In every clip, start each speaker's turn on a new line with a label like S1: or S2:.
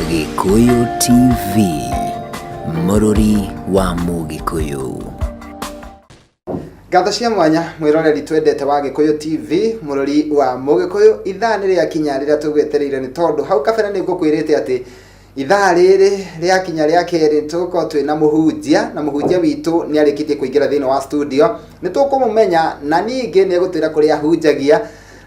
S1: Gikuyu TV, Mũrũri wa Mũgĩkũyũ.
S2: Gatho cia mwanya mwiroreri twendete wa Gikuyu TV, Mũrũri wa Mũgĩkũyũ. Ithaa nĩ rĩakinya rĩrĩa tũgwetereire nĩ tondu hau kabere nĩ ngũkwĩrĩte atĩ ithaa rĩrĩ rĩakinya rĩa kerĩ tũkorwo twĩna mũhunjia, na mũhunjia witũ nĩ arĩkĩtie kũingĩra thĩinĩ wa studio. Nĩ tũkũmũmenya na ningĩ nĩ egũtwĩra kũrĩa ahunjagia,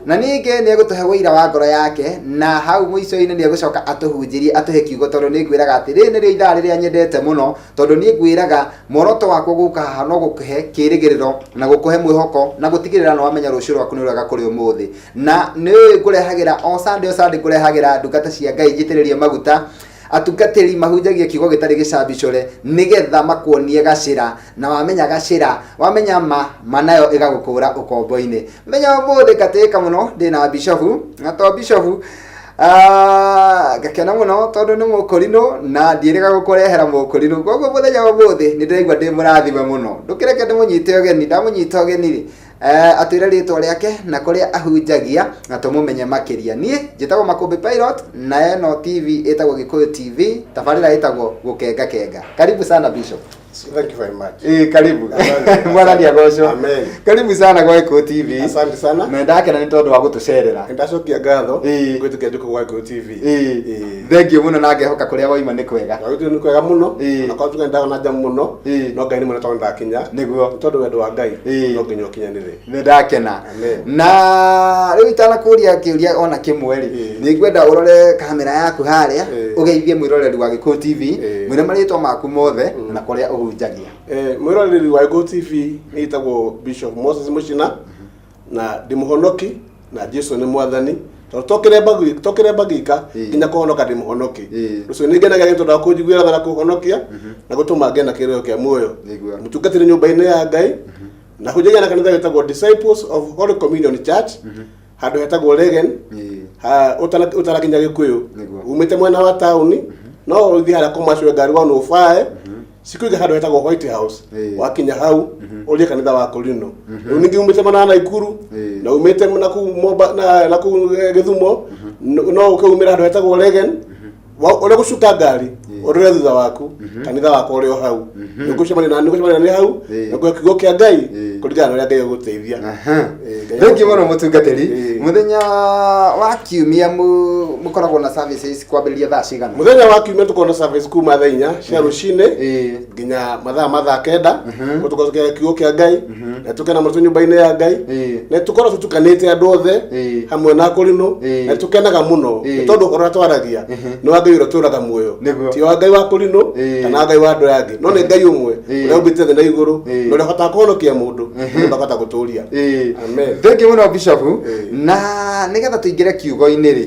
S2: na ningĩ nĩ egũtũhe ũira wa ngoro yake, na hau mũico-inĩ nĩ egũcoka atũhunjĩrie atũhe kiugo, tondũ nĩ ngwĩraga atĩ rĩrĩ nĩrĩo ithaa rĩrĩa nyendete mũno, tondũ nĩ ngwĩraga muoroto wakwa gũka haha no gũkũhe kĩĩrĩgĩrĩro na gũkũhe mwĩhoko na gũtigĩrĩra no wamenya rũciũ rwaku nĩ rwega kũrĩ ũmũthĩ. Na nĩ ngũrehagĩra o Sunday ngũrehagĩra ndungata cia Ngai njitĩrĩrie maguta, atungatĩri mahunjagia kiugo gĩtarĩ gĩcambicore nĩgetha makuonie gacĩra, na wamenya gacĩra wamenya ma nayo ĩgagũkũra ũkombo-inĩ. Menya ũmũthĩ ngatĩĩka mũno ndĩna bishofu, na to bishofu gakena mũno tondũ nĩ mũkũrinũ na ndiĩrĩga gũkũrehera mũkũrinũ. Koguo mũthenya ũmũthĩ nĩ ndĩraigua ndĩ mũrathime mũno, ndũkĩreke ndĩmũnyite ũgeni, ndamũnyita ũgeni-rĩ atwĩre rĩtwa rĩake na kũrĩa ahunjagia na tũmũmenye makĩria. Niĩ njĩtagwo Makũmbĩ Pilot na ĩno TV ĩtagwo Gikuyu TV, tabarĩra ĩtagwo Gũkenga Kenga. Karibu sana Bishop.
S3: Thank you very much.
S2: Karibu. Bwana ndiagocwo.
S3: Amen.
S2: Karibu sana kwa Gikuyu TV.
S3: Asante sana.
S2: Na ndakena nĩ tondũ wa gũtũcerera.
S3: Ndacokia ngatho gwĩtĩkia njũke kwa Gikuyu TV.
S2: Thank you mũno, na ngehoka kũrĩa waima nĩ kwega.
S3: Gwĩtĩkia nĩ kwega mũno. Na kwa tuka ndaga na jamu mũno. No Ngai nĩ mũno tondũ ndakinya.
S2: Nĩguo.
S3: Tondũ wendo wa Ngai no nginya ũkinyanĩre.
S2: Nĩ ndakena. Na rĩu itanakũria kĩũria ona kĩmwe-rĩ, nĩ ngwenda ũrore kamera yaku harĩa ũgeithie mwĩroreri wa Gikuyu TV, mwĩre marĩtwa maku mothe na kũrĩa ũhunjagia.
S3: Mwĩroreri wa Gikuyu TV nĩ itagwo Bishop Moses Muchina, na ndĩ mũhonoki na Jesu nĩ mwathani. Tokire bagika nginya kũhonoka ndĩ mũhonoki. Rũciũ nĩ ngenaga nĩ tondũ wa kũnjiguĩra tha na kũhonokia na gũtũma ngĩe na kĩrĩro kĩa muoyo. Mũtungatĩri nyũmba-inĩ ya Ngai na hunjagia na kanitha wĩtagwo Disciples of Holy Communion Church, handũ hetagwo Regen ũtarakinya Gĩkũyũ. Umĩte mwena wa taũni no ũthiĩ harĩa commercial ngari 105 sikuiga handũ hetagwo White House. Wakinya hau ũrie kanitha wa Kũrinũ. Rĩu ningĩ umĩte mwena wa Naikuru na umĩte na kũu Gĩthumo no ũkaumĩra handũ hetagwo Regen. Ũrĩa gũcuka ngari ũrore thutha waku kanitha wakwa ũrĩ o hau. Nĩngũcemania nĩ hau na kũhe kiugo kĩa Ngai kũringana na ũrĩa Ngai egũgũteithia.
S2: Thank you mũno mũtungatĩri. Mũthenya wa kiumia mũkoragwo na services kwambĩrĩria thaa cigana?
S3: Mũthenya wa kiumia tũkoragwo na service kuma thaa 4 cia rũcinĩ nginya mathaa 9 tũkoragwo kiugo kĩa Ngai na tũkena mũtũ nyũmba-inĩ ya Ngai na tũkoragwo tũtukanĩte andũ othe hamwe na Kũrinũ na tũkenaga mũno tondũ ũhoro twaragia nĩ wa Ngai ũrĩa tũraga muoyo, ti wa Ngai wa Kũrinũ kana Ngai wa andũ angĩ, no nĩ Ngai ũmwe ũrĩa umbĩte thĩ na igũrũ na ũrĩa ũhotaga kũhonokia mũndũ na ũhotaga gũtũũria. Amen.
S2: Thank you mũno Bishop. Na nĩgetha tũingĩre kiugo-inĩ-rĩ,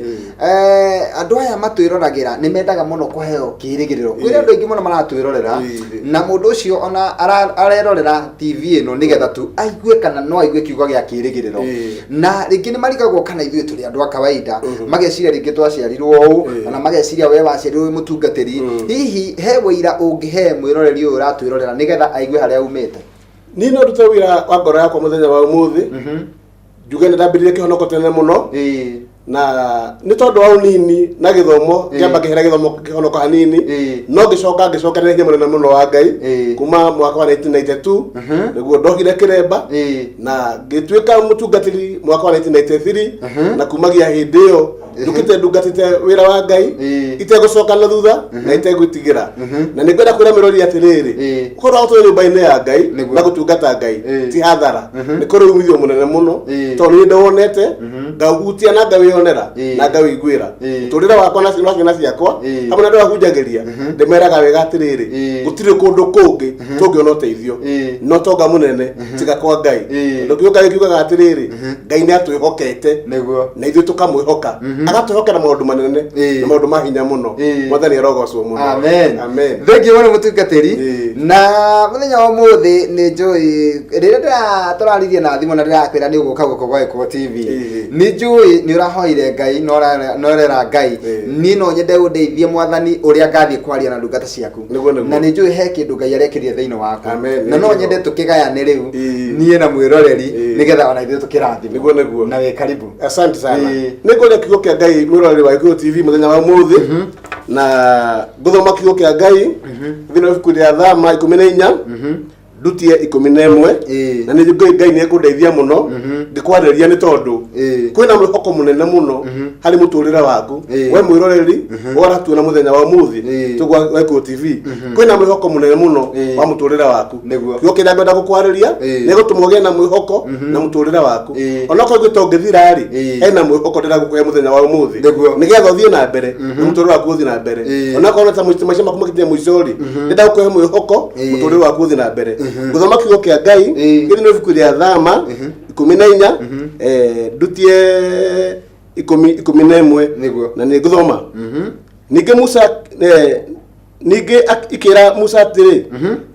S2: andũ aya matwĩroragĩra nĩ mendaga mũno kũheo kĩĩrĩgĩrĩro. Kwĩrĩ andũ aingĩ mũno maratwĩrorera na mũndũ ũcio ona arerorera TV ĩno nĩgetha tu aigue kana no aigue kiugo gĩa kĩĩrĩgĩrĩro. Na rĩngĩ nĩ marigagwo kana ithuĩ tũrĩ andũ a kawaida, mageciria rĩngĩ twaciarirwo ũũ kana mageciria we waciarirwo wĩ mũtungatĩri. Hihi he wĩira ũngĩhe mwĩroreri ũyũ ũratwĩrorera nĩgetha aigue harĩa umĩte?
S3: Niĩ no ndute wĩra wa ngoro yakwa mũthenya wa ũmũthĩ njuge nĩ ndambĩrĩirie kĩhonoko tene mũno, na nĩ tondũ wa ũnini na gĩthomo kĩamba kĩhera gĩthomo kĩhonoko hanini no ngĩcokanĩrĩria mũnene mũno wa Ngai kuma mwaka wa 1992 nĩguo ndohire kĩremba na ngĩtuĩka mũtungatĩri mwaka wa 1993 na kumagia hĩndĩ ĩyo ndukĩte ndungatĩte wĩra wa Ngai itegũcoka na thutha na itegwĩtigĩra. Na nĩ ngwenda kwĩra mĩrori atĩrĩrĩ, ũhoro wa gũtũũra nyũmba-inĩ ya Ngai na gũtungata Ngai ti hathara, nĩ kũrĩ umithio mũnene mũno tondũ nĩ ndĩwonete ngauhutia na ngawĩonera na ngawĩiguĩra. Mũtũũrĩre wakwa na ciana ciakwa hamwe na andũ ahunjagĩria ndĩmeraga wega atĩrĩrĩ, gũtirĩ kũndũ kũngĩ tũngĩona ũteithio no tonga mũnene tiga kwa Ngai. Kiugo Ngai kiugaga atĩrĩrĩ, Ngai nĩ atwĩhokete na ithuĩ tũkamwĩhoka agatwĩhokera maũndũ manene na maũndũ ma hinya mũno. Mwathani arogocwo mũno.
S2: Amen.
S3: Amen.
S2: Thank you mũno mũtungatĩri. Na mũthenya wa ũmũthĩ nĩ njũĩ rĩrĩa tũraririe na thimũ na ndĩrakwĩra nĩ ũgũka gũkũ gwa Gikuyu TV, nĩ njũĩ nĩ ũrahoire Ngai no ũrera Ngai niĩ no nyende ũndeithie Mwathani ũrĩa ngathiĩ kwaria na ndungata ciaku, na nĩ njũĩ he kĩndũ Ngai arekĩrire thĩinĩ waku, na no nyende tũkĩgayane rĩu niĩ na mwĩroreri nĩgetha ona ithuĩ tũkĩrathimwo. Na wĩ karibu.
S3: Asante sana. Nĩ ngwenda kiugo kĩa Ngai mwĩroreri wa Gikuyu TV mũthenya wa ũmũthĩ na guthoma kiugo kia Ngai thina ibuku ria Thama 14 ndutie 11 na ni Ngai ni ekundeithia muno ndikwareria ni tondu kwina mwihoko munene muno hari muturire waku we mwiroreri waratuona muthenya wa muthi tugwa Weko TV kwina mwihoko munene muno wa muturire waku kiugo kia ngenda gukwareria ni gutumoge na mwihoko na muturire waku onako gwitongithira ri hena mwihoko ndira gukuhe muthenya wa muthi nigetha uthie na mbere muturire waku uthie na mbere onako ona ta maisha maku makithie muicori ndira gukuhe mwihoko muturire waku uthie na mbere guthoma kiugo kia Ngai iri no ibuku ria Thama 14 ndutie 11 na ni guthoma ninge Musa ninge ikira Musa atiri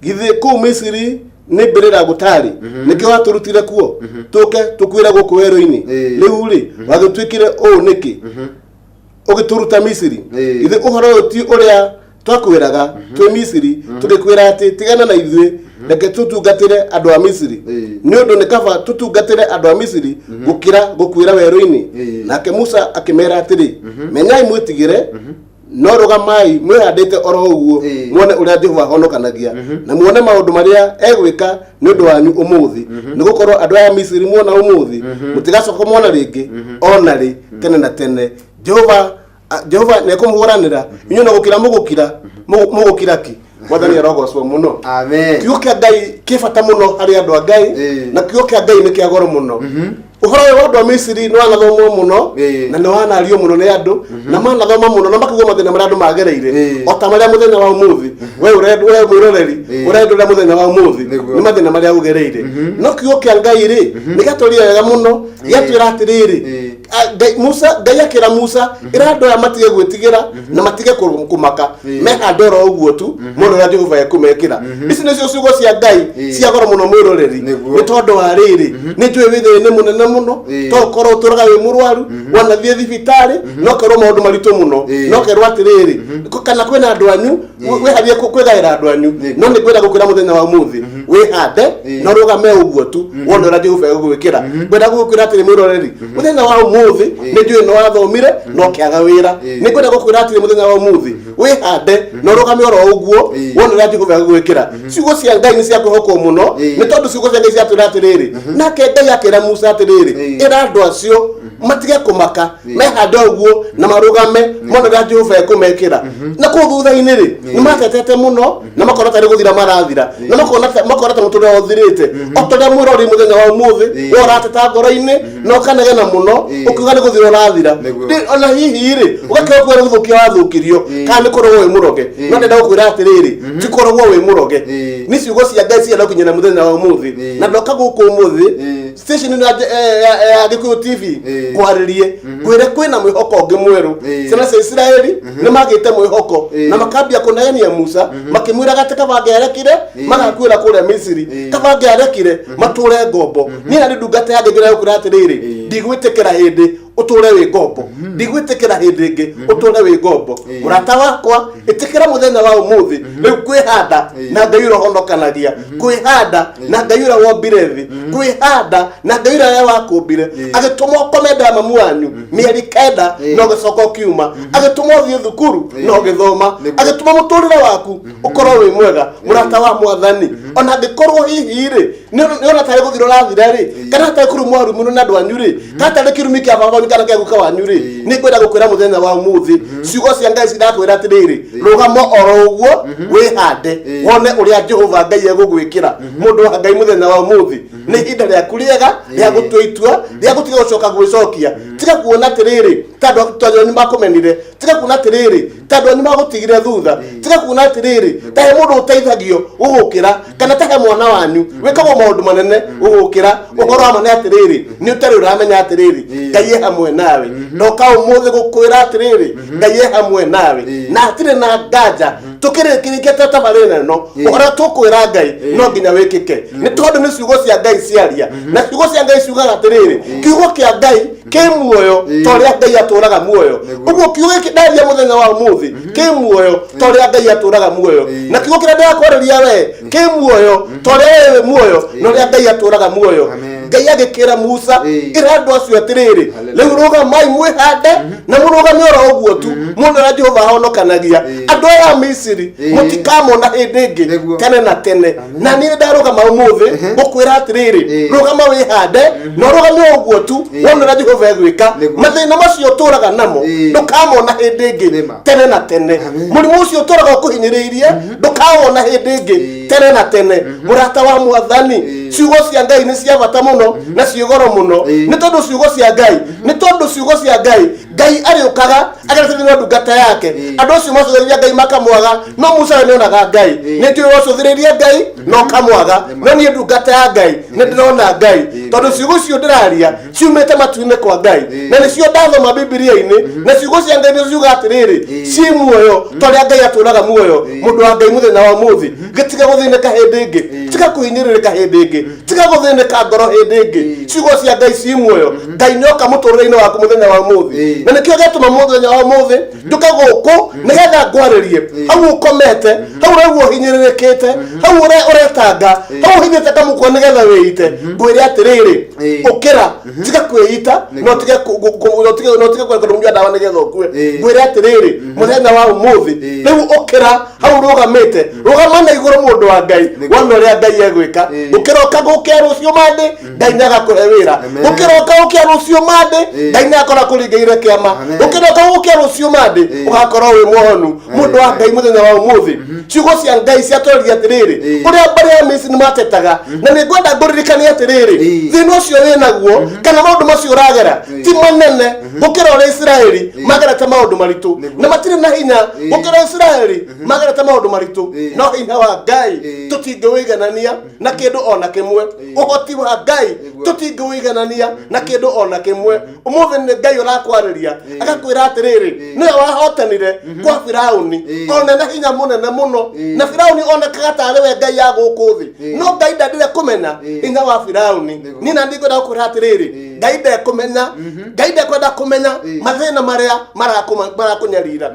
S3: githe ku Misiri ni mbirira gutari niki waturutire kuo tuke tukwira guku wero-ini riu ri wagitwikire o niki ugituruta Misiri githe uhoro ti uria twakwiraga twi Misiri tugikwira ati tigana na ithuĩ reke tutungatire andu a Misiri ni undu ni kaba tutungatire andu a Misiri gukira gukwira wero-ini nake Musa akimera atiri menyai mwitigire no rugamai mwihandite oro uguo muone uria Jehova honokanagia na muone maundu maria egwika ni undu wanyu umuthi ni gukorwo andu a Misiri muona umuthi mutigacoka muona ringi ona ri tene na tene Jehova ne kumuhuranira inyo na gukira mugukira ki mwathani arogocwo muno amen kiugo kia Ngai kifata muno hari andu a Ngai na kiugo kia Ngai ni kia goro muno uhoro wa andu a Misiri no anathomwo muno na no anario muno ni andu na manathoma muno na makigwo mathina maria andu magereire o ta maria muthenya wa umuthi we mwiroreri urendura muthenya wa umuthi ni mathina maria ugereire no kiugo kia Ngai ri ni gatoria wega muno yatwira atiriri Ngai akira Musa irando ya matige gwitigira na matige kumaka mehadoro uguo tu muno na Jehova yakumekira ici nicio ciugo cia Ngai cia goro muno mwiroreri ni tondu wa riri ni njui withire ni munene muno to korwo turaga wi murwaru wana thie thibitari no korwo maundu maritu muno no kerwo atiriri kana kwina andu anyu we hathie kwigaira andu anyu no ni kwenda gukwira muthenya wa muthi wihande no rugame uguo tu wona ura Jehova yagwikira kwenda gukwira atiri mwiroreri muthenya wa muthi ni njui no wathomire no kiaga wira ni kwenda gukwira atiri muthenya wa muthi wihande no rugame oro uguo wona ura Jehova yagwikira ciugo cia Ngai ni cia kwihokwo muno ni tondu ciugo cia Ngai cia twira atiriri nake Ngai akira Musa atiriri ira andu acio matige kumaka mehande uguo na marugame mono ria Jehova yakumekira na kuthutha-ini ri ni matetete muno na makorata ri guthira marathira na makorata muturire uthirite otoria mwirori muthenya wa umuthi worateta ngoro-ini no kanegena muno ukiuga ni guthira urathira ona hihi ri ugakira kwera guthukia wathukirio kana ni korwo we muroge no ndenda gukwira atiriri ti korwo we muroge ni ciugo cia Ngai cia kinyana muthenya wa umuthi na ndoka guku umuthi station ya Gikuyu TV kwaririe kwire kwina mwihoko ungi mweru ciana cia Israeli ni magite mwihoko na makambia kunegenia Musa makimwira gateka bangerekire magakwira kuria Misiri kabangerekire mature ngombo ni ari ndungata yange ngira yukura atiriri ndigwitikira hindi uture wi ngombo ndigwitikira hindi ingi uture wi ngombo murata wakwa itikira muthenya wa umuthi riu kwihanda na Ngai rohonokanagia kwihanda na Ngai wombire thi kwihanda na Ngai ya wakumbire agituma komenda mamu wanyu mieri kenda no gicoka kiuma agituma thie thukuru no githoma agituma muturire waku ukorwo wi mwega murata wa mwathani ona ngikorwo hihi ri ni ona tare guthiro rathira ri kana tare kuru mwaru muno na ndwanyu ri kata ri kirumi kia baba kana kia guka wanyu ri ni kwenda gukwira muthenya wa umuthi ciugo cia Ngai cirakwira atiriri rugamo oro uguo wihande wone uria Jehova Ngai egugwikira mundu wa Ngai muthenya wa umuthi ni hinda ria kuriega ria gutwitua ria gutiga gucoka gwicokia tiga kuona atiriri tandu twanyu ni makumenire tiga kuona atiriri tandu ni magutigire thutha tiga kuona atiriri tahe mundu uteithagio ugukira kana tahe mwana wanyu wikagwo maundu manene ugukira uhoro wa mane atiriri ni utari uramenya atiriri Ngai hamwe nawe ndoka umuthi gukwira atiriri Ngai hamwe nawe na atire na nganja tukirikirike tatabarina no uhora tukwira Ngai no nginya wikike ni tondu ni ciugo cia Ngai ciaria na ciugo cia Ngai ciugaga atiriri kiugo kia Ngai ki muoyo toria Ngai aturaga muoyo uguo kiugo kidaria muthenya wa umuthi ki muoyo toria Ngai aturaga muoyo na kiugo kira ndakwareria we ki muoyo toria we muoyo no ria Ngai aturaga muoyo Ngai agikira Musa irandu acio atiriri riu ruga mai mwihande na muruga ni oro uguo tu mundu ra Jehova honokanagia andu aya Misiri mutikamona hindi ingi tene na tene na ni ndaruga maumuthi gukwira atiriri ruga mawihande no ruga ni uguo tu mundu ra Jehova egwika mathina macio turaga namo ndukamona hindi ingi tene na tene murimu ucio turaga kuhinyiriirie ndukamona hindi ingi tene na tene murata wa Mwathani ciugo cia Ngai ni cia bata muno na ciugoro muno ni tondu ciugo cia Ngai Ngai ariukaga agathirira ndungata yake andu acio macuthiriria Ngai makamwaga no Musa ni onaga Ngai ni tu wacuthiriria Ngai no kamwaga no ni ndungata ya Ngai ni ndirona Ngai tondu ciugo cio ndiraria ciumite matuine kwa Ngai na ni cio ndathoma Biblia-ini na ciugo cia Ngai ni ciuga atiriri ci muoyo toria Ngai aturaga muoyo mundu wa Ngai muthenya wa muthi gitiga guthineka hindi ingi tiga kuhinyiririka hindi ingi tiga guthineka ngoro hindi ingi ciugo cia Ngai ci muoyo Ngai ni oka muturire-ini waku muthenya wa muthi na nikio gatuma muthenya wa muthi nduka guku nigetha ngwaririe hau ukomete hau raguo hinyiririkite hau uretanga hau hinyite kamukwa nigetha wiite ngwire atiriri ukira tiga kwiita no tige kwenda ndawa nigetha ukue ngwire atiriri muthenya wa muthi riu ukira hau rugamite rugama na iguru mundu wa Ngai wona ria Ngai egwika ukira ukagukia rucio mande Ngai nagakuhe wira ukira ukagukia rucio mande Ngai nagakora kuringeire kiama ukira ukagukia rucio mande ugakorwo wi muhonu mundu wa Ngai muthenya wa muthi ciugo cia Ngai ciatwarithia atiriri uria mbere ya Misiri matetaga na ni ngwenda nguririkanie atiriri thina ucio winaguo kana maundu macio uragera ti manene gukira uri Israeli magerete maundu maritu na matire na hinya gukira Israeli magerete maundu maritu no hinya wa Ngai tutingiwiganania na kindu ona kimwe uhoti wa Ngai tutingiwiganania na kindu ona kimwe umuthi ni Ngai urakwariria agakwira atiriri niwe wahotanire kwa Firauni ona na hinya munene muno na Firauni ona kagata we Ngai ya guku thi no Ngai ndandire kumenya hinya wa Firauni ni na ndikwenda gukwira atiriri Ngai ndekwenda kumenya mathina maria marakunyarira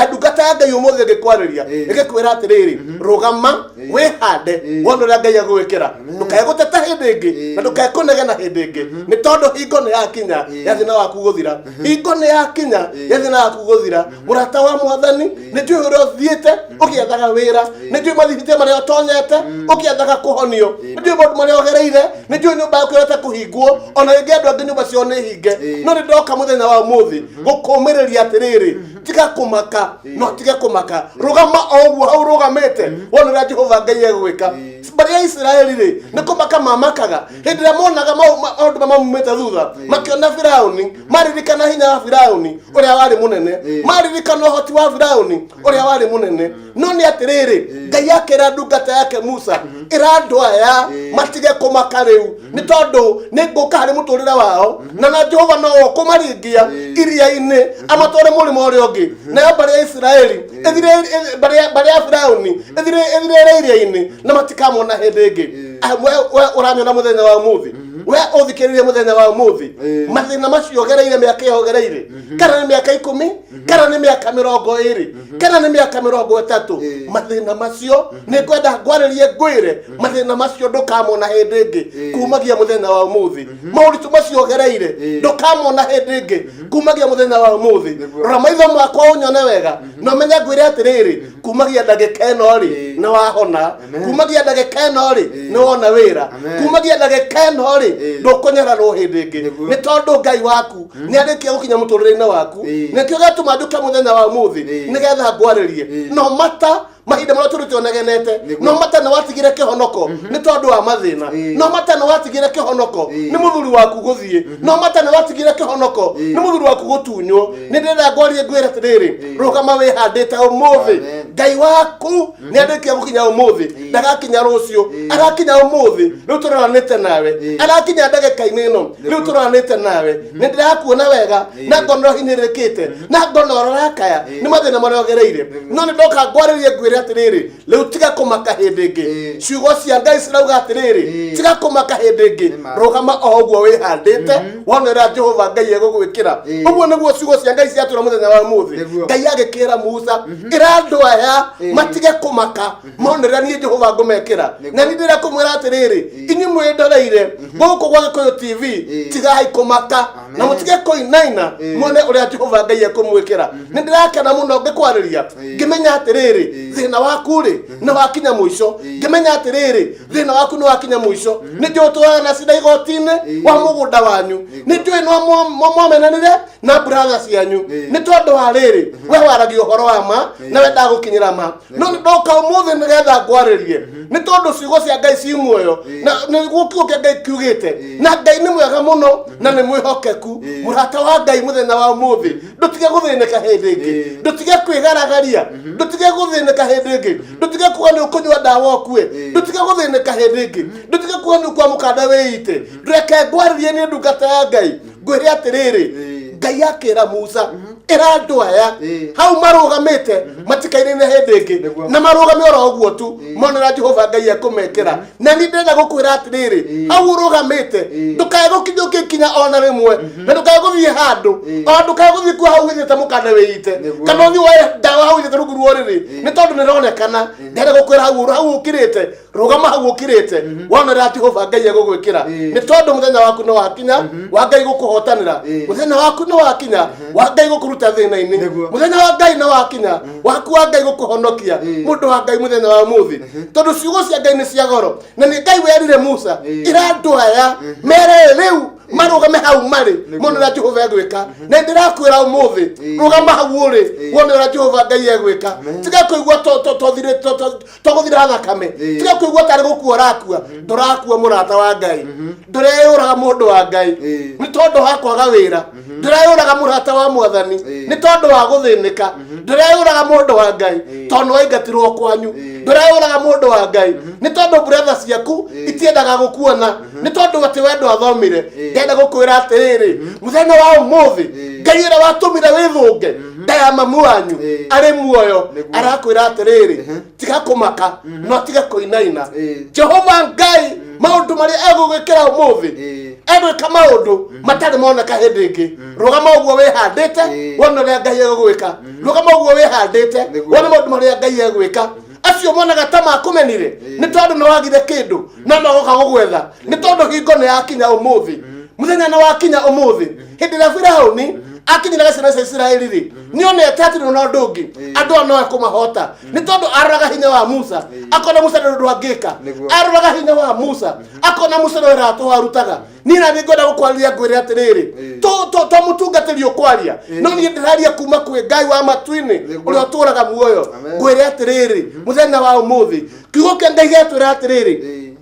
S3: ndungata ya Ngai umuthi ngikwariria igikwira atiriri rugama wihande wona uria Ngai agwikira ndukae guteta hindi ingi na ndukae kunegena hindi ingi ni tondu hingo ni yakinya ya thina waku guthira hingo ni yakinya ya thina waku guthira murata wa Mwathani ni njui uria uthiite ugiethaga wira ni njui mathibite maria utonyete ugiethaga kuhonio ni njui maundu maria ugereire ni njui nyumba yaku irete kuhingwo ona ingi andu angi nyumba cio ni hinge no ni ndoka muthenya wa muthi gukumiriria atiriri tiga kumaka no tiga kumaka rugama oguo hau rugamite wona uria Jehova Ngai egwika bari ya Israeli ri ni kumaka mamakaga hindi ria monaga maundu mamumite thutha makiona Firauni maririkana hinya wa Firauni uria wari munene maririkana uhoti wa Firauni uria wari munene no ni atiriri Ngai akira ndungata yake Musa irandu aya matige kumaka riu ni tondu ni nguka hari muturire wao na Jehova no kumaringia iria-ini amatore mulimo uria ungi na bari ya Israeli ethire bari ya Firauni ethire iria-ini na matikamona hindi ingi we uranyona muthenya wa muthi we uthikiririe muthenya wa muthi mathina macio gereire miaka yogereire kana ni miaka 10 kana ni miaka 20 kana ni miaka 30 mathina macio ni kwenda ngwaririe ngwire mathina macio ndukamona hindi ingi kumagia muthenya wa muthi mauritu macio gereire ndukamona hindi ingi kumagia muthenya wa muthi rora maitho makwa unyone wega no menya ngwire atiriri kumagia ndagika ino ri na wahona kumagia ndagika ino ri ni wona wira kumagia ndagika ino ri ndukunyararwo hindi ingi ni tondu Ngai waku ni arikia gukinya muturire-ini waku nikio gatuma nduke muthenya wa muthi nigetha ngwaririe no mata mahinda maria turutionegenete no mata na watigire kihonoko ni tondu wa mathina no mata na watigire kihonoko ni muthuri waku guthie no mata na watigire kihonoko ni muthuri waku gutunywo ni ndira ngwarie ngwira atiriri rugama wihandite umuthi Ngai waku ni arikia gukinya umuthi ndagakinya rucio agakinya umuthi riu turanite nawe agakinya ndagika-ini ino riu turanite nawe ni ndirakuona wega na ngono hinyirikite na ngono rakaya ni mathina maria ogereire no ni ndoka ngwaririe ngwire atiriri riu tiga kumaka hindi ingi ciugo cia Ngai cirauga atiriri tiga kumaka hindi ingi rugama o uguo wihandite wona uria Jehova Ngai egugwikira uguo niguo ciugo cia Ngai ciatura muthenya wa muthi Ngai agikira Musa irandu aya matige kumaka mona uria ni Jehova ngũkorwo ngũmekĩra na nĩ ndĩra kũmwĩra atĩrĩrĩ inyuĩ mwĩndoreire gũkũ gwa Gĩkũyũ TV tigai kũmaka na mũtige kũinaina muone ũrĩa Jehova Ngai ekũmwĩkĩra nĩ ndĩrakena mũno ngĩkwarĩria ngĩmenya atĩrĩrĩ thĩna waku rĩ na wakinya mũico ngĩmenya atĩrĩrĩ thĩna waku nĩ wakinya mũico nĩ njũĩ ũtũraga na cira igoti-inĩ wa mũgũnda wanyu nĩ njũĩ no mwamenanire na brother cianyu nĩ tondũ wa rĩrĩ we waragia ũhoro wa ma na wendaga gũkinyĩra ma no ndoka ũmũthĩ nĩgetha ngwarĩrie nĩ tondũ ciugo cia Ngai ci muoyo na nĩguo kiugo kĩa Ngai kiugĩte na Ngai nĩ mwega mũno na nĩ mwĩhokeku mũrata wa Ngai mũthenya wa ũmũthĩ ndũtige gũthĩnĩka hĩndĩ ĩngĩ ndũtige kwĩgaragaria ndũtige gũthĩnĩka hĩndĩ ĩngĩ ndũtige kuga nĩ ũkũnyua ndawa ũkue ndũtige gũthĩnĩka hĩndĩ ĩngĩ ndũtige kuga nĩ ũkwamũka ndawa wĩite ndũreke ngwarĩrie nĩ ndungata ya Ngai ngwĩre atĩrĩrĩ Ngai akĩra Musa ĩra andũ aya hau marũgamĩte matikaine hĩndĩ ĩngĩ na marũgame oro ũguo tu monera Jehova Ngai ekũmekĩra na nĩ ndĩrenda gũkwĩra atĩrĩrĩ hau ũrũgamĩte ndũkae gũkinyũkia ikinya ona rĩmwe na ndũkae gũthiĩ handũ ona ndũkae gũthiĩ kuo hau wĩthĩte mũkanda wĩite kana ũthiĩ woe ndawa hau wĩthĩte rungu rwa ũrĩrĩ nĩ tondũ nĩ ronekana ndĩrenda gũkwĩra hau ũkirĩte rũgama hau ũkirĩte wonera Jehova Ngai egũgwĩkĩra nĩ tondũ mũthenya waku nĩ wakinya wa Ngai gũkũhotanĩra mũthenya waku nĩ wakinya wa Ngai gũkũruta thĩna-inĩ mũthenya wa Ngai nĩ wakinya waku wa Ngai gũkũhonokia mũndũ wa Ngai mũthenya wa mũthĩ tondũ ciugo cia Ngai nĩ cia goro na nĩ Ngai werire Musa ĩra andũ aya mere rĩu marũgame hau marĩ monera Jehova egwĩka na ndĩrakwĩra ũmũthĩ rũgama hau ũrĩ wonera Jehova Ngai egwĩka tiga kũigua tũgũthira thakame tiga kũigua tarĩ gũkua ũrakua ndũrakua mũrata wa Ngai ndũreyũraga mũndũ wa Ngai nĩ tondũ wa kwaga wĩra ndũreyũraga mũrata wa Mwathani nĩ tondũ wa gũthĩnĩka ndũreyũraga mũndũ wa Ngai tondũ waingatirwo kwanyu ndũreyũraga mũndũ wa Ngai nĩ tondũ brother ciaku itiendaga gũkuona nĩ tondũ atĩ wendo athomire ndenda gũkwĩra atĩrĩrĩ mũthenya wa ũmũthĩ Ngai ũrĩa watũmire wĩthũnge ndaya mamu wanyu arĩ muoyo arakwĩra atĩrĩrĩ tiga kũmaka no tiga kũinaina Jehova Ngai maũndũ marĩa egũgwĩkĩra ũmũthĩ egwĩka maũndũ matarĩ moneka hĩndĩ ĩngĩ rũgama ũguo wĩhandĩte wone ũrĩa Ngai egũgwĩka rũgama ũguo wĩhandĩte wone maũndũ marĩa Ngai egwĩka acio monaga ta makũmenire nĩ tondũ nĩ wagire kĩndũ na magoka gũgwetha nĩ tondũ hingo nĩ yakinya ũmũthĩ mũthenya nĩ wakinya ũmũthĩ hĩndĩ ĩrĩa Firaũni akinyiraga ciana cia Isiraeli rĩ nĩonete atĩ no ũndũ ũngĩ andũ no ekũmahota nĩ tondũ aroraga hinya wa Musa akona Musa ndũ angĩka aroraga hinya wa Musa akona Musa no wĩra warutaga niĩ na ngwenda gũkwarĩria ngwĩre atĩrĩrĩ to mũtungatĩri ũkwaria no niĩ ndĩraria kuma kwĩ Ngai wa matu-inĩ ũrĩa ũtũraga muoyo ngwĩre atĩrĩrĩ mũthenya wa ũmũthĩ kiugo kĩa Ngai gĩatwĩra atĩrĩrĩ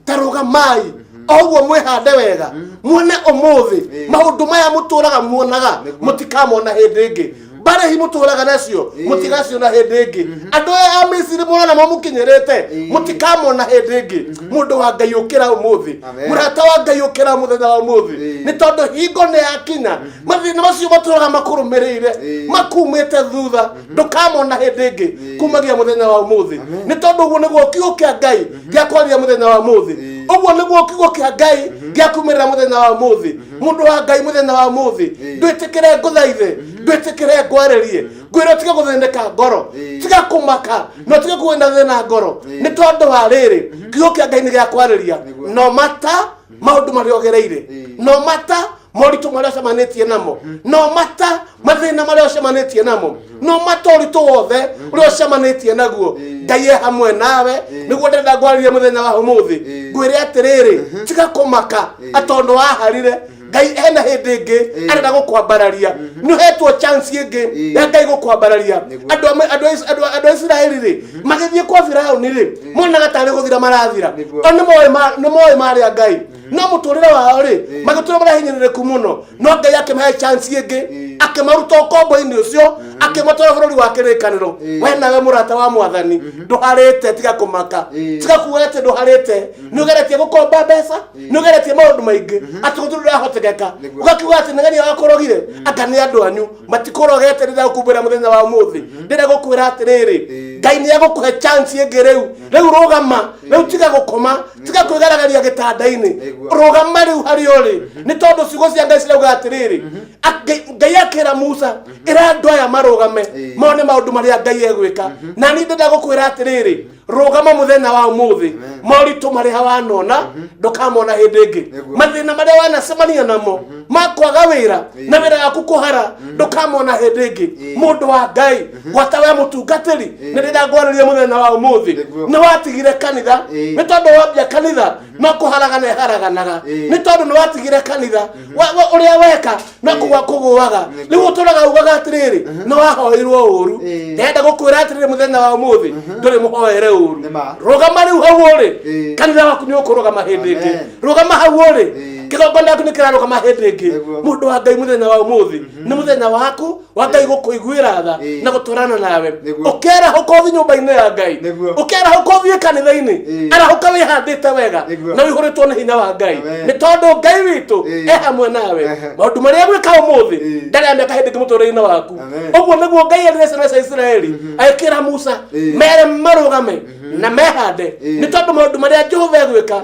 S3: ta rũgamai oguo mwĩhande wega muone ũmũthĩ maũndũ maya mũtũraga muonaga mũtikamona hĩndĩ ĩngĩ bare hi mũtũraga nacio mũtigaciona hĩndĩ ĩngĩ andũ a Misiri mũrona mũkinyĩrĩte mũtikamona hĩndĩ ĩngĩ mũndũ wa Ngai ũkĩra ũmũthĩ mũrata wa Ngai ũkĩra mũthenya wa ũmũthĩ nĩ tondũ hingo nĩ yakinya mathĩna macio matũraga makũrũmĩrĩire makumĩte thutha ndũkamona hĩndĩ ĩngĩ kumagia mũthenya wa ũmũthĩ nĩ tondũ ũguo nĩguo kiugo kĩa Ngai gĩakwarĩria mũthenya wa ũmũthĩ ũguo nĩguo kiugo kĩa Ngai gĩakumĩrĩra mũthenya wa ũmũthĩ mũndũ wa Ngai mũthenya wa ũmũthĩ ndwĩtĩkĩre ngũthaithe ndwĩtĩkĩre ngwarĩrie ngwĩra tiga gũthĩnĩka ngoro tiga kũmaka no tiga kwĩna thĩna ngoro nĩ tondũ wa rĩrĩ kiugo kĩa Ngai nĩ gĩakwarĩria no mata maũndũ marĩa ũgereire no mata moritũ marĩa ũcemanĩtie namo no mata mathĩna marĩa ũcemanĩtie namo no mata ũritũ wothe ũrĩa ũcemanĩtie naguo Ngai e hamwe nawe nĩguo ndĩrenda ngwarĩrie mũthenya wa ũmũthĩ ngwĩre atĩrĩrĩ tiga kũmaka atondũ waharire Ngai ena hĩndĩ ĩngĩ arenda gũkwambararia nĩhetwo chance ĩngĩ ya Ngai gũkwambararia andũ a Isiraeli rĩ magĩthiĩ kwa Firaũni rĩ monaga tarĩ gũthira marathira nĩ moĩ marĩa Ngai no mũtũrĩre wao rĩ magĩtũra marahinyĩrĩrĩku mũno no Ngai akĩmahe chance ĩngĩ akĩmaruta ũkombo-inĩ ũcio akĩmatwara bũrũri wa kĩrĩkanĩro we nawe mũrata wa Mwathani ndũharĩte tiga kũmaka tiga kuga atĩ ndũharĩte nĩũgeretie gũkomba mbeca nĩũgeretie maũndũ maingĩ atĩ gũtirĩ ũrahotekeka ũgakiuga atĩ nĩgeni wakũrogire anga nĩ andũ anyu matikũrogete rĩrĩa ũkumbũra mũthenya wa ũmũthĩ ndĩrenda gũkwĩra atĩrĩrĩ Ngai nĩ egũkũhe chance ĩngĩ rĩu rũgama rĩu tiga gũkoma tiga kwĩgaragaria gĩtanda-inĩ rũgama rĩu harĩa ũrĩ nĩ tondũ ciugo cia Ngai cirauga atĩrĩrĩ Ngai akĩra Musa ĩra andũ aya marũgame mone maũndũ marĩa Ngai egwĩka na niĩ ndĩrenda gũkwĩra atĩrĩrĩ rugama muthenya wa umuthi moritu mari hawanona ndukamona hindi ingi mathina maria wanacemania namo makwaga wira na wira yaku kuhara ndukamona hindi ingi mundu wa Ngai gwata we mutungatiri ni ndira ngwaririe muthenya wa umuthi ni watigire kanitha ni tondu wambia kanitha no kuharagana haraganaga ni tondu ni watigire kanitha uria weka no kugwa kuguaga riu uturaga ugaga atiriri no wahoirwo uru ndenda gukwira atiriri muthenya wa umuthi nduri muhoere uru rugama riu hau uri kanitha waku ni ukurugama hindi ingi rugama hau uri kigongona gĩaku nĩ kĩrarũgama hĩndĩ ĩngĩ mũndũ wa Ngai mũthenya wa ũmũthĩ nĩ mũthenya waku wa Ngai gũkũiguĩra tha na gũtũrana nawe ũkĩarahũka ũthiĩ nyũmba-inĩ ya Ngai ũkĩarahũka ũthiĩ kanitha-inĩ arahũka wĩhandĩte wega na wĩihũrĩtwo nĩ hinya wa Ngai nĩ tondũ Ngai witũ e hamwe nawe maũndũ marĩa gwĩka ũmũthĩ ndarĩ amĩaka hĩndĩ ĩngĩ mũtũrĩre-inĩ waku ũguo nĩguo Ngai erire ciana cia Isiraeli agĩkĩra Musa mere marũgame na mehande nĩ tondũ maũndũ marĩa Jehova egwĩka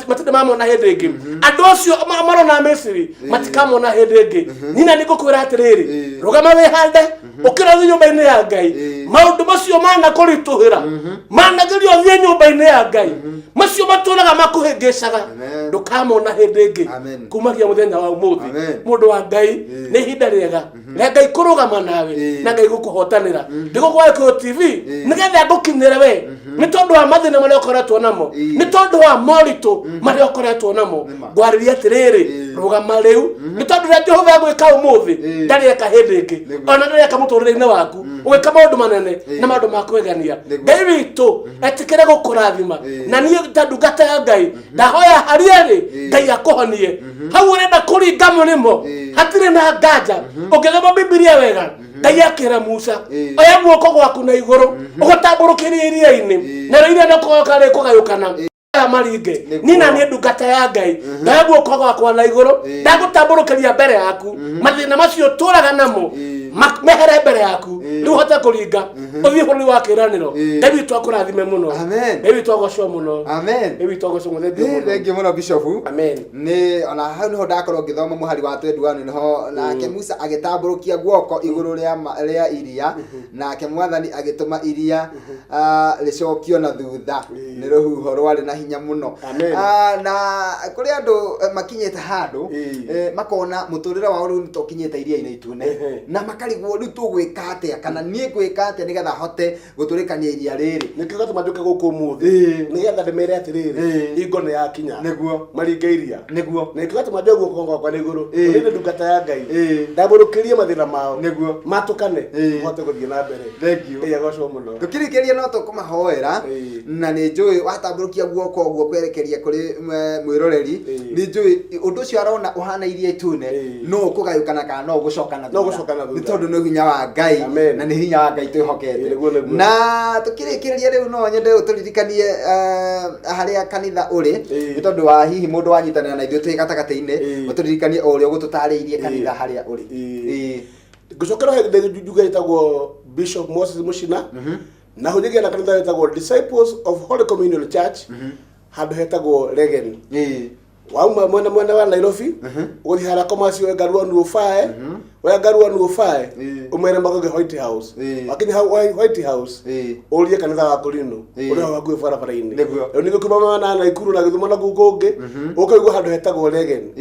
S3: matirĩ mamona hĩndĩ ĩngĩ andũ acio marona Misiri matikamona hĩndĩ ĩngĩ nyina nĩ ngũkwĩra atĩrĩrĩ rũgama wĩhande ũkĩra ũthiĩ nyũmba-inĩ ya Ngai maũndũ macio manakũritũhĩra managerio ũthiĩ nyũmba-inĩ ya Ngai macio matũraga makũhĩngĩcaga ndũkamona hĩndĩ ĩngĩ kumagia mũthenya wa ũmũthĩ mũndũ wa Ngai nĩ ihinda rĩega rĩa Ngai kũrũgama nawe na Ngai gũkũhotanĩra ndĩgũkwaga Gĩkũyũ TV nĩgetha ngũkinyĩre we nĩ tondũ wa mathĩna marĩa ũkoretwo namo nĩ tondũ wa moritũ marĩa ũkoretwo namo ngwarĩria atĩrĩrĩ rũgama rĩu nĩ tondũ rĩrĩa Jehova egwĩka ũmũthĩ ndarĩ eka hĩndĩ ĩngĩ ona ndarĩ eka mũtũrĩre-inĩ waku ũgĩka maũndũ manene na maũndũ ma kwĩgania Ngai witũ etĩkĩre gũkũrathima na niĩ ta ndungata ya Ngai ndahoya harĩa rĩ Ngai akũhonie hau ũrenda kũringa mũrĩmo hatirĩ na nganja ũngĩthoma Bibilia wega Ngai akĩra Musa oya guoko gwaku na igũrũ ũgũtambũrũkĩrie iria-inĩ na iria nĩkũgoka rĩkũgayũkana maringe nina nĩ ndungata ya Ngai na guoko gwakwa na igũrũ ndagũtambũrũkĩria mbere yaku mathĩna macio tũraga namo mehere mbere yaku rĩu hote kũringa ũthiĩ bũrũri wa kĩĩranĩro Ngai witũ akũrathime mũno Ngai witũ agocwo mũno Ngai witũ agocwo mũno
S2: thengiũ mũno Bishop
S3: nĩ
S2: ona hau nĩho ndakorwo ngĩthoma mũhari wa 21 nĩho nake Musa agĩtambũrũkia guoko igũrũ rĩa iria nake Mwathani agĩtũma iria rĩcokio na thutha nĩ rũhuho rwarĩ na hinya mũno na kũrĩ andũ makinyĩte handũ makona mũtũrĩre wao rĩu nĩtũkinyĩte iria-inĩ itune na makarigwo rĩu tũgwĩka atĩa kana niĩ ngwĩka atĩa nĩgetha hote gũtũrĩkania iria rĩrĩ
S3: nĩkĩo gatũma ndũke gũkũ ũmũthĩ nĩgetha ndĩmere atĩrĩrĩ hingo nĩ yakinya
S2: nĩguo
S3: maringe iria
S2: nĩguo
S3: nĩkĩo gatũma ndĩ guoko gwakwa na igũrũ nĩ ndungata ya Ngai ndambũrũkĩrie mathĩna mao
S2: nĩguo
S3: matũkane hote gũthiĩ na mbere
S2: thengiũ
S3: Ngai agocwo mũno
S2: tũkĩrĩkĩria no tũkũmahoera na nĩ njũĩ watambũrũkia guoko ũguo kwerekeria kũrĩ mwĩroreri nĩ njũĩ ũndũ ũcio arona ũhana iria itune no ũkũgayũkana kana no ũgũcokana nĩ tondũ nĩ hinya wa Ngai na nĩ hinya wa Ngai twĩhokete na tũkĩrĩkĩrĩria rĩu no nyende ũtũririkanie harĩa kanitha ũrĩ nĩ tondũ wa hihi mũndũ wanyitanĩra na ithuĩ twĩ gatagatĩ-inĩ ũtũririkanie o ũrĩa ũgũtũtarĩirie kanitha harĩa ũrĩ
S3: ngũcokera hĩndĩ njuga ĩtagwo Bishop Moses Muchina na hũnyagia na kanitha ĩtagwo Disciples of Holy Communion Church handũ hetagwo Regen wauma mwena wa Nairobi ũgũthiĩ harĩa commercial Garua Nuofae wa Garua Nuofae umere magoge White House wakinya White House ũrie kanitha wa Korino ũrĩa wakuĩ barabara-inĩ rĩu nĩ gũkuma na Naikuru na Gĩthumo na gũkũ ũkaigua handũ hetagwo Regen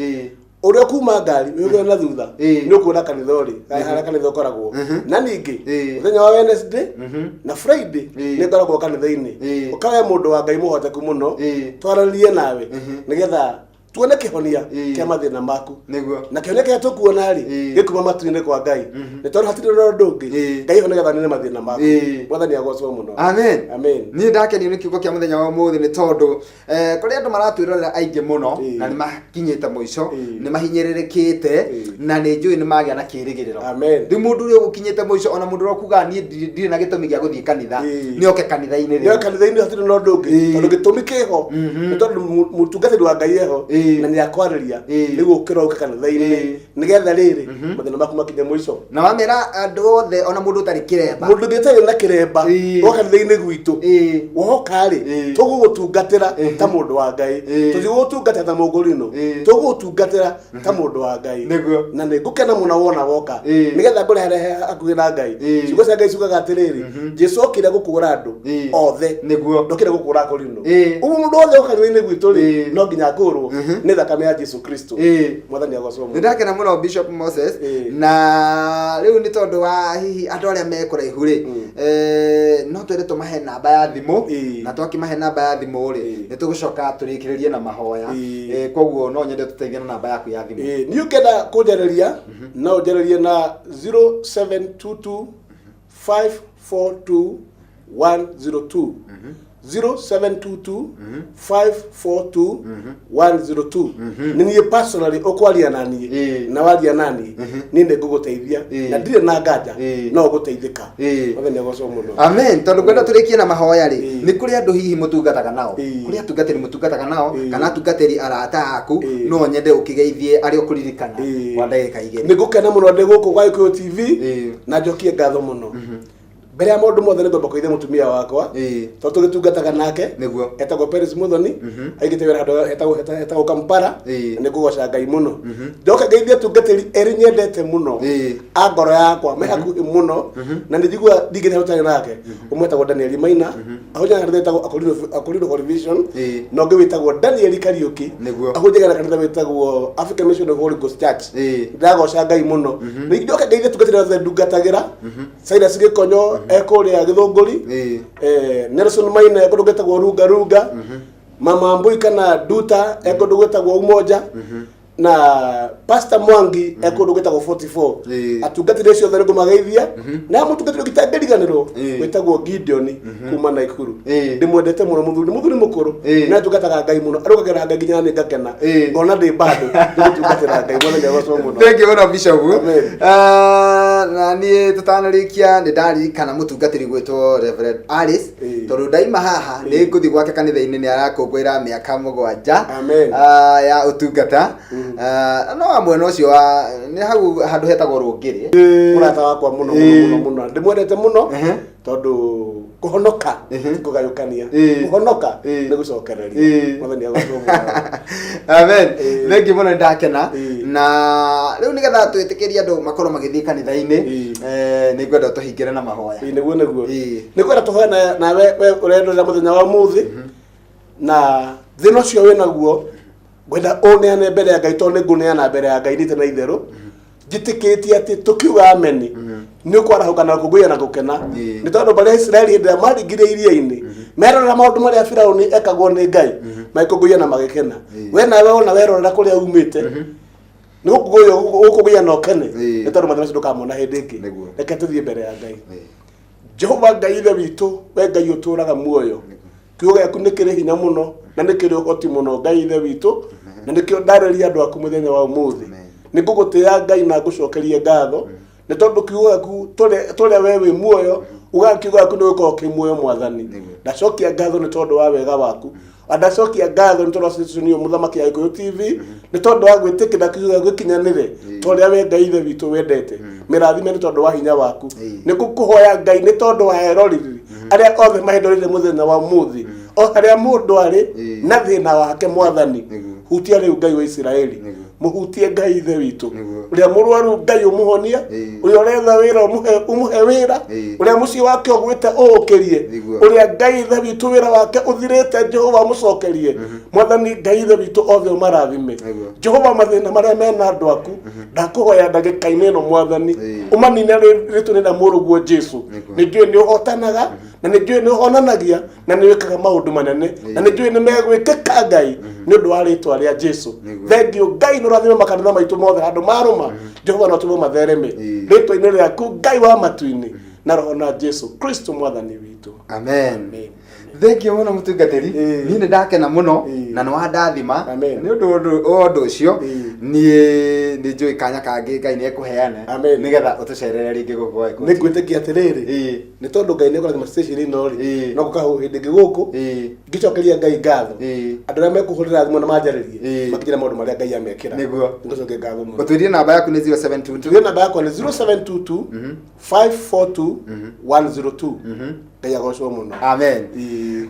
S3: ũrĩa kuma ngari wĩgũra na thutha nĩ ũkuona kanitha ũrĩ harĩa kanitha ũkoragwo na ningĩ mũthenya wa Wednesday na Friday nĩ ngoragwo kanitha-inĩ ũkawe mũndũ wa Ngai mũhoteku mũno twaranĩrie nawe nĩgetha tuone kĩhonia kĩa mathĩna maku na kĩhonia kĩrĩa tũkuona-rĩ gĩkuma matu-inĩ kwa Ngai nĩ tondũ hatirĩ na ũndũ ũngĩ Ngai nĩgetha nĩne mathĩna maku Mwathani agocwo mũno
S2: amen niĩ ndakenio nĩ kiugo kĩa mũthenya wa ũmũthĩ nĩ tondũ kũrĩ andũ maratwĩrorera aingĩ mũno na nĩ makinyĩte mũico nĩ mahinyĩrĩrĩkĩte na nĩ njũĩ nĩ magĩa na kĩĩrĩgĩrĩro rĩu mũndũ ũrĩa ũgũkinyĩte mũico ona mũndũ ũrĩa kuga niĩ ndirĩ na gĩtũmi gĩa gũthiĩ kanitha nĩ oke kanitha-inĩ rĩu
S3: kanitha-inĩ hatirĩ na ũndũ ũngĩ tondũ gĩtũmi kĩho nĩ tondũ mũtungatĩri wa Ngai eho na ni akwariria nigo ukira uka kanitha-ini nigetha riri mathina maku makinye mwico
S2: na wamera andu othe ona mundu utari kiremba
S3: mundu ngitari na kiremba wo kanitha-ini gwitu wohoka ri tugugutungatira ta mundu wa Ngai tugugutungatira ta mugurino tugugutungatira ta mundu wa Ngai na nigukena muno wona woka nigetha ngurehere akuhi na Ngai ciugo cia Ngai ciugaga atiriri Jesu okire gukura andu othe niguo ndokire gukura akorino ugu mundu othe kanitha-ini gwitu ri no nginya akurwo ni thakame ya Jesu Kristo mwathani agocwo
S2: ndakena muno Bishop Moses na riu ni tondu wa hihi andu aria mekuraihu ri no twere tumahe namba ya thimu na twakimahe namba ya thimu ri ni tugucoka turikiririe na mahoya koguo no nyende tuteithie na namba yaku ya thimu
S3: ni ukenda kunjereria no njererie na 0722 542 102 0722 542 102 nini personally okwaria nani na waria nani ninde nguguteithia na ndire na nganja no guteithika wathani agocwo muno
S2: amen tondu kwenda turikie na mahoya ri ni kuri andu hihi mutungataga nao kuri atungatiri mutungataga nao kana atungatiri arata aku no nyende ukigeithie ari okuririkana kwa ndagika igiri
S3: nigukena muno ndi guku kwa Gikuyu TV na njokie ngatho muno mbere ya mundu mothe ngomba kuithia mutumia wakwa to tugitungataga nake
S2: niguo
S3: etagwo Peris Muthoni aigite wira handu etagwo Kampala ni kugoca Ngai muno ndoka ngeithia tungatiri eri nyendete muno a ngoro yakwa me hakuhi muno na ndigua ndigire hotari nake umwetagwo Daniel Maina ahonya kanitha etagwo Akorino Television no ngi witagwo Daniel Kariuki ahonya kanitha witagwo African Mission of Holy Ghost Church ndagoca Ngai muno ndoka ngeithia tungatiri othe ndungatagira Silas Gikonyo ekuria Githunguri Nelson Maina ekundu gwetagwo Ruga Mama Mbui kana Duta ekundu gwetagwo Umoja na Pastor Mwangi ekundu gwetagwo 44 atungatire cio thari ngumageithia na mutungatire gitangiriganiro gwetagwo Gideon kuma Naikuru ndimwendete muno muthuri mukuru na tungataga Ngai muno arugagera Ngai nginya ni ngakena ngona ndi bado tungatira Ngai muno nyagocwo muno
S2: thank you ona Bishop na ni tutanarikia ni ndari kana mutungatiri gwetwo Reverend Alice tondu ndaima haha ni nguthi gwake kanitha-ini ni arakungwira miaka 7 ya utungata no amwe no cio ni hau handu hetagwo Rungiri
S3: murata wakwa muno ndimwendete muno tondu kuhonoka kugayukania kuhonoka ni gucokereria mwathani agocwo muno
S2: amen thank you muno ndakena na riu nigetha twitikirie andu makorwo magithii kanitha-ini ni ngwenda tuhingire na mahoya
S3: niguo ni kwenda tuhoya na we urendera muthenya wa muthi na thina cio we naguo gwenda uneane mbere ya Ngai tondu nguneana mbere ya Ngai nite na itheru njitikitie ati tukiuga ameni ni ukwarahuka na kuguya na gukena ni tondu bari Israeli hindira maringire iria-ini merorera maundu maria Firauni ekagwo ni Ngai maikuguya na magikena we nawe ona werorera kuria umite ni ukuguya na ukene ni tondu mathina ndukamona hindi ingi reke tuthie mbere ya Ngai Jehova Ngai ithe witu we Ngai uturaga muoyo kiugo giaku ni kiri hinya muno na ni kiri uhoti muno Ngai ithe witu na nikio ndareria andu aku muthenya wa umuthi ni ngugutia Ngai na ngucokerie ngatho ni tondu kiugo giaku turia we wi muoyo ugakiugo giaku ni gukorwo ki muoyo mwathani ndacokia ngatho ni tondu wa wega waku ndacokia ngatho ni tondu station yo muthamaki ya Gikuyu TV ni tondu wa gwitikira kiugo giaku kinyanire toria we Ngai ithe witu wendete mirathime ni tondu wa hinya waku ni ngukuhoya Ngai ni tondu wa eroriri aria othe mahindurire muthenya wa umuthi o haria mundu ari na thina wake mwathani hutia riu Ngai wa Israeli muhutie Ngai ithe witu uria murwaru Ngai umuhonia uria uretha wira umuhe wira uria muci wake ogwite uukirie uria Ngai ithe witu wira wake uthirite Jehova mucokerie mwathani Ngai ithe witu othe umarathime Jehova mathina maria mena andu aku ndakuhoya ndagika-ini no mwathani umanine ritune na muruguo Jesu ni njui ni uhotanaga na ni njui ni uhonanagia na ni wikaga maundu manene na ni njui ni megwikika Ngai ni undu wa ritwa ria Jesu thengio Ngai no rathime makanitha maitu mothe handu maruma Jehova no tumo mathereme ritwa-ini riaku Ngai wa matu-ini na roho na Jesu Kristo mwathani witu.
S2: Amen. Thengio muno mutungatiri ni ndakena muno na no ndathima ni undu ucio ni njui kanya kangi Ngai ni ekuheana nigetha utucerere ringi guko
S3: ni ngwitikia atiriri ni tondu Ngai ni korathima station ino ri no gukahu hindi guku ngicokeria Ngai ngatho andu aria mekuhurira thimu na manjaririe makira maundu maria Ngai amekira niguo ngocoke ngatho muno.
S2: Gutwirie namba yaku ni 0722
S3: namba yakwa ni 0722 542 102 Ngai agocwo muno.
S2: Amen.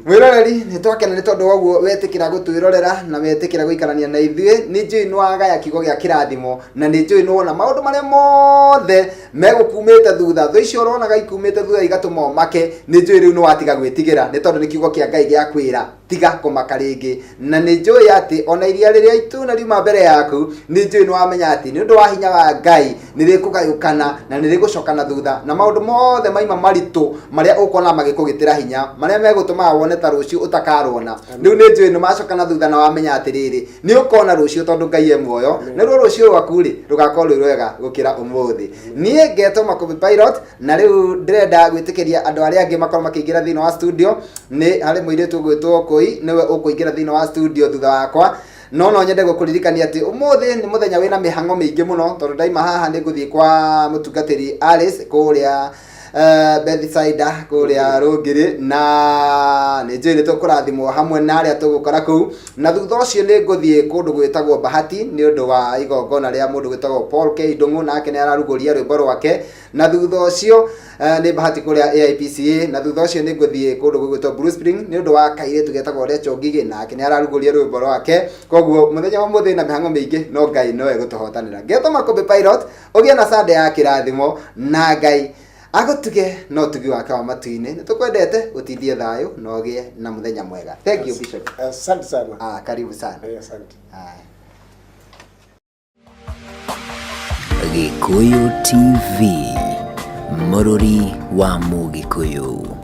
S2: Mwiroreri ni twakena ni tondu waguo wetikira gutwirorera na wetikira guikarania na ithuĩ ni njui nwagaya kiugo gia kirathimo na ni njui nwona maundu maria mothe megukumite thutha tho icio uronaga ikumite thutha igatuma make ni njui riu nwatiga gwitigira ni tondu ni kiugo kia Ngai gia kwira tiga kumaka ringi na ni njui ati ona iria riria ituna riuma mbere yaku ni njui nwamenya ati ni undu wa hinya wa Ngai ni rikugayukana na ni rigucokana thutha na maundu mothe maima maritu maria ukona magikugitira hinya maria megutuma wone ta rucio utakarona riu ni njui ni macokana thutha na wamenya atiriri ni ukona rucio tondu Ngai e muoyo na riu rucio rwaku ri rugakorwo rwi rwega gukira umuthi. Nie ngetwo Makubi Pilot na riu ndirenda gwitikiria andu aria angi makorwo makiingira thiini wa studio ni hari muiritu gwitwo Koi niwe ukuingira thiini wa studio thutha wakwa no nyende gukuririkania ati umuthi ni muthenya wina mihango mingi muno tondu daima haha ni nguthii kwa mutungatiri Alice kuria Bethsaida kuria Rungiri na ni njui ni tukurathimwo hamwe na aria tugukora kuu na thutha ucio ni nguthii kundu gwitagwo Bahati ni undu wa igongona ria mundu gwitagwo Paul K Ndungu nake ni araruguria rwimbo rwake na thutha ucio ni Bahati kuria AIPCA na thutha ucio ni nguthii kundu gwitagwo Blue Spring ni undu wa kairitu getagwo Recho Ngigi nake ni araruguria rwimbo rwake koguo muthenya wa muthi na mihango mingi no Ngai no egutuhotanira. Ngetwo Makubi Pilot ugie na Sunday ya kirathimo na Ngai agutuge no tugi wake wa matu-ini ni tukwendete utithie thayo na ugie na muthenya mwega. Thank you Bishop.
S3: Asante sana.
S2: Karibu sana.
S3: Asante.
S1: Gikuyu TV, Mururi wa Mugikuyu.